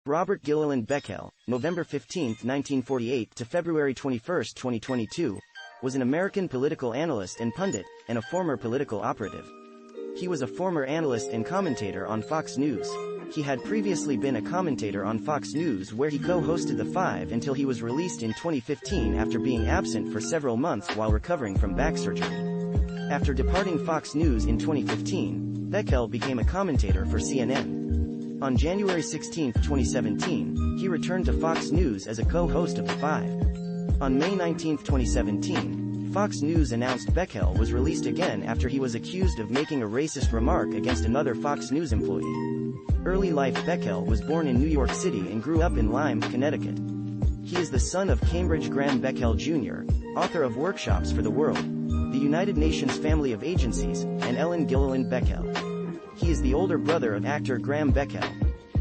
Robert Gilliland Beckel, November 15, 1948 to February 21, 2022, was an American political analyst and pundit, and a former political operative. He was a former analyst and commentator on Fox News. He had previously been a commentator on Fox News where he co-hosted The Five until he was released in 2015 after being absent for several months while recovering from back surgery. After departing Fox News in 2015, Beckel became a commentator for CNN. On January 16, 2017, he returned to Fox News as a co-host of The Five. On May 19, 2017, Fox News announced Beckel was released again after he was accused of making a racist remark against another Fox News employee. Early life Beckel was born in New York City and grew up in Lyme, Connecticut. He is the son of Cambridge Graham Beckel Jr., author of Workshops for the World, the United Nations Family of Agencies, and Ellen Gilliland Beckel. He is the older brother of actor Graham Beckel.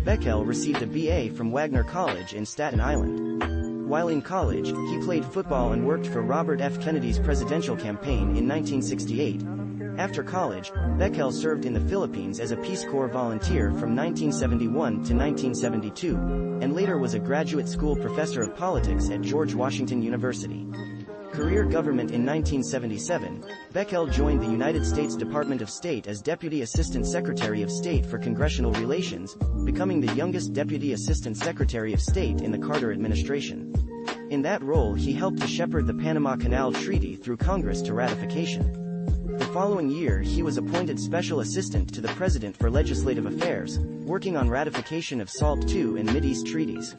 Beckel received a BA from Wagner College in Staten Island. While in college, he played football and worked for Robert F. Kennedy's presidential campaign in 1968. After college, Beckel served in the Philippines as a Peace Corps volunteer from 1971 to 1972, and later was a graduate school professor of politics at George Washington University. Career government in 1977, Beckel joined the United States Department of State as Deputy Assistant Secretary of State for Congressional Relations, becoming the youngest Deputy Assistant Secretary of State in the Carter administration. In that role he helped to shepherd the Panama Canal Treaty through Congress to ratification. The following year he was appointed Special Assistant to the President for Legislative Affairs, working on ratification of SALT II and Mideast treaties.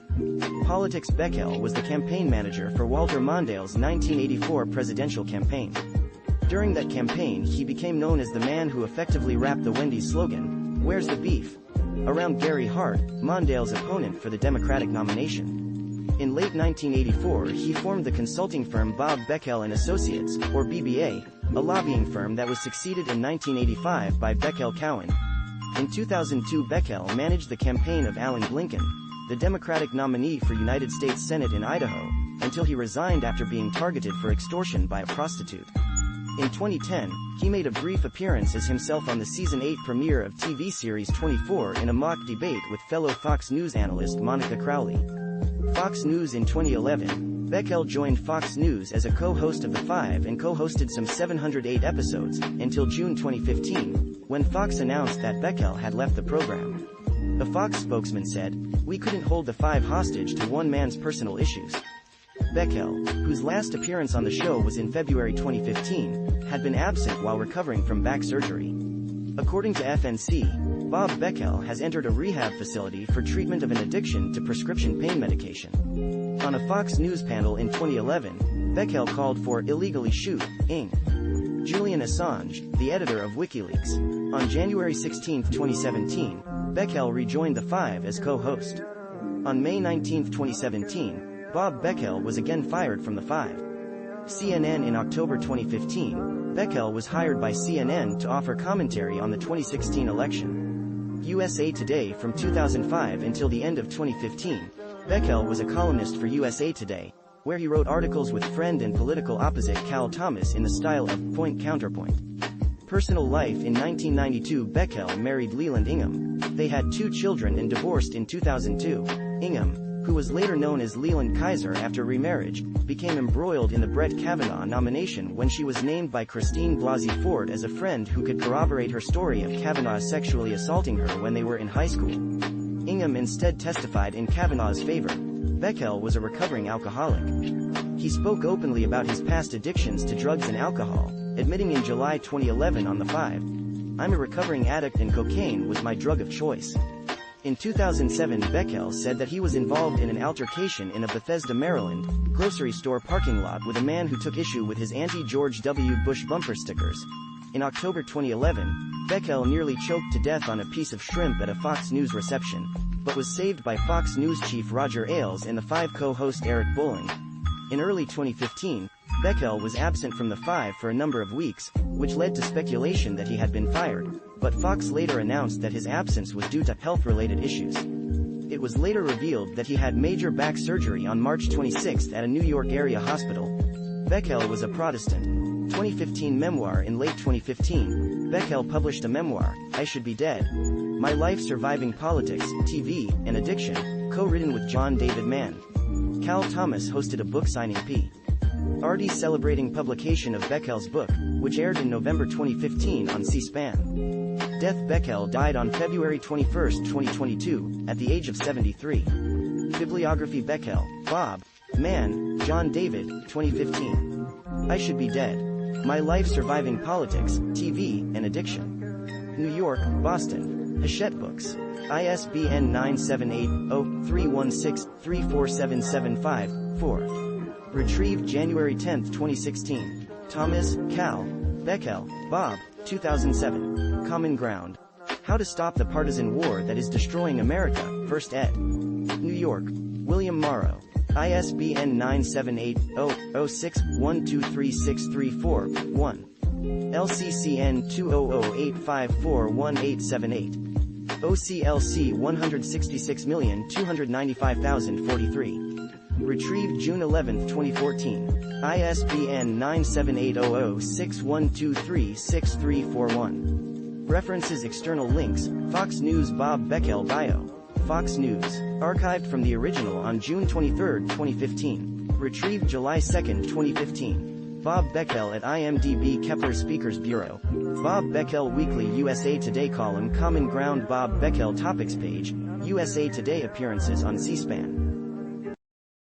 Politics Beckel was the campaign manager for Walter Mondale's 1984 presidential campaign. During that campaign he became known as the man who effectively rapped the Wendy's slogan, "Where's the beef?" around Gary Hart, Mondale's opponent for the Democratic nomination. In late 1984 he formed the consulting firm Bob Beckel and Associates, or BBA, a lobbying firm that was succeeded in 1985 by Beckel Cowan. In 2002 Beckel managed the campaign of Alan Blinken, the Democratic nominee for United States Senate in Idaho, until he resigned after being targeted for extortion by a prostitute. In 2010, he made a brief appearance as himself on the Season 8 premiere of TV series 24 in a mock debate with fellow Fox News analyst Monica Crowley. Fox News in 2011, Beckel joined Fox News as a co-host of The Five and co-hosted some 708 episodes, until June 2015, when Fox announced that Beckel had left the program. A Fox spokesman said, "We couldn't hold The Five hostage to one man's personal issues." Beckel, whose last appearance on the show was in February 2015, had been absent while recovering from back surgery. According to FNC, Bob Beckel has entered a rehab facility for treatment of an addiction to prescription pain medication. On a Fox News panel in 2011, Beckel called for illegally shoot-ing Julian Assange, the editor of WikiLeaks. On January 16, 2017, Beckel rejoined The Five as co-host. On May 19, 2017, Bob Beckel was again fired from The Five. CNN in October 2015, Beckel was hired by CNN to offer commentary on the 2016 election. USA Today from 2005 until the end of 2015, Beckel was a columnist for USA Today, where he wrote articles with friend and political opposite Cal Thomas in the style of point-counterpoint. Personal life in 1992 Beckel married Leland Ingham. They had 2 children and divorced in 2002. Ingham, who was later known as Leland Kaiser after remarriage, became embroiled in the Brett Kavanaugh nomination when she was named by Christine Blasey Ford as a friend who could corroborate her story of Kavanaugh sexually assaulting her when they were in high school. Ingham instead testified in Kavanaugh's favor. Beckel was a recovering alcoholic. He spoke openly about his past addictions to drugs and alcohol, admitting in July 2011 on The Five, "I'm a recovering addict and cocaine was my drug of choice." In 2007 Beckel said that he was involved in an altercation in a Bethesda, Maryland, grocery store parking lot with a man who took issue with his anti-George W. Bush bumper stickers. In October 2011, Beckel nearly choked to death on a piece of shrimp at a Fox News reception, but was saved by Fox News chief Roger Ailes and The Five co-host Eric Bolling. In early 2015, Beckel was absent from The Five for a number of weeks, which led to speculation that he had been fired, but Fox later announced that his absence was due to health-related issues. It was later revealed that he had major back surgery on March 26 at a New York area hospital. Beckel was a Protestant. 2015 memoir. In late 2015, Beckel published a memoir, I Should Be Dead: My Life Surviving Politics, TV, and Addiction, co-written with John David Mann. Cal Thomas hosted a book signing party celebrating publication of Beckel's book, which aired in November 2015 on C-SPAN. Death. Beckel died on February 21, 2022, at the age of 73. Bibliography. Beckel, Bob. Mann, John David, 2015. I Should Be Dead. My Life Surviving Politics, TV, and Addiction. New York, Boston. Hachette Books. ISBN 978-0-316-34775-4. Retrieved January 10, 2016. Thomas, Cal. Beckel, Bob, 2007. Common Ground. How to Stop the Partisan War That Is Destroying America, 1st ed. New York. William Morrow. ISBN 978-0-06-123634-1. LCCN 2008541878. OCLC 166295043. Retrieved June 11, 2014. ISBN 9780061236341. References. External links. Fox News. Bob Beckel bio. Fox News. Archived from the original on June 23, 2015. Retrieved July 2, 2015. Bob Beckel at IMDb. Kepler Speakers Bureau. Bob Beckel Weekly USA Today column. Common Ground. Bob Beckel Topics page. USA Today appearances on C-SPAN.